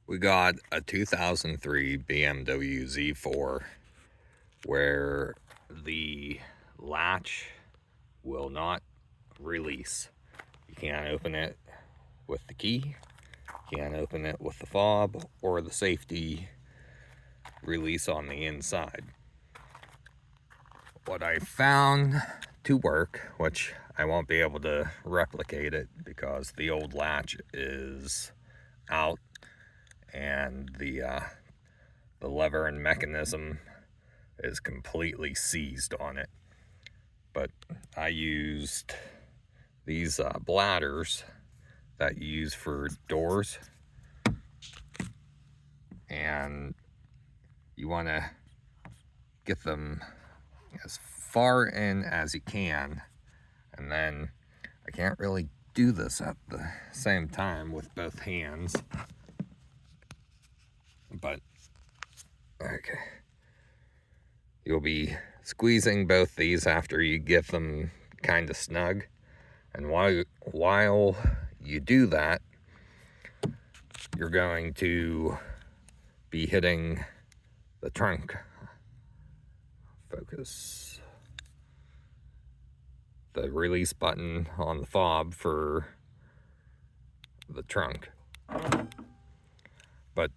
We got a 2003 BMW Z4 where the latch will not release. You can't open it with the key, can't open it with the fob or the safety release on the inside. What I found to work, which I won't be able to replicate it because the old latch is out and the lever and mechanism is completely seized on it. But I used these bladders that you use for doors, and you want to get them as far in as you can, and then I can't really do this at the same time with both hands, but okay. You'll be squeezing both these after you get them kind of snug, and while you do that, you're going to be hitting the trunk. Focus. The release button on the fob for the trunk. But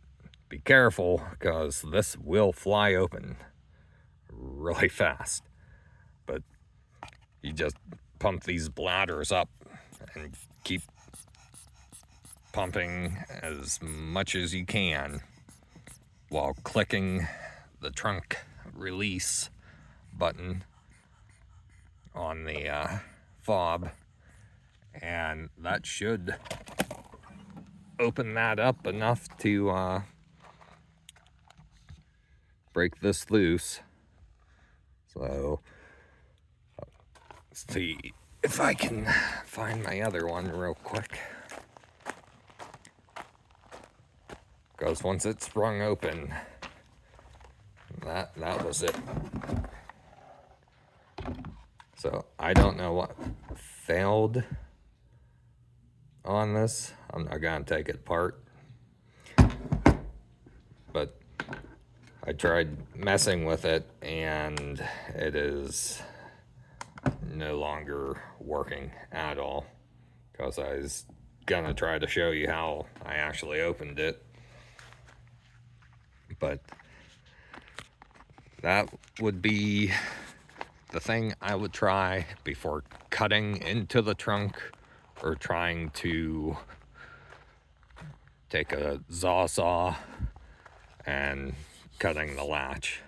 be careful, because this will fly open really fast. But you just pump these bladders up and keep pumping as much as you can while clicking the trunk release button on the fob, and that should open that up enough to break this loose. So let's see if I can find my other one real quick, because once it sprung open, that was it. So I don't know what failed on this. I'm not gonna take it apart, but I tried messing with it and it is no longer working at all, because I was gonna try to show you how I actually opened it, but that would be the thing I would try before cutting into the trunk or trying to take a saw and cutting the latch.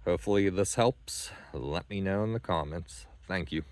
Hopefully this helps. Let me know in the comments. Thank you.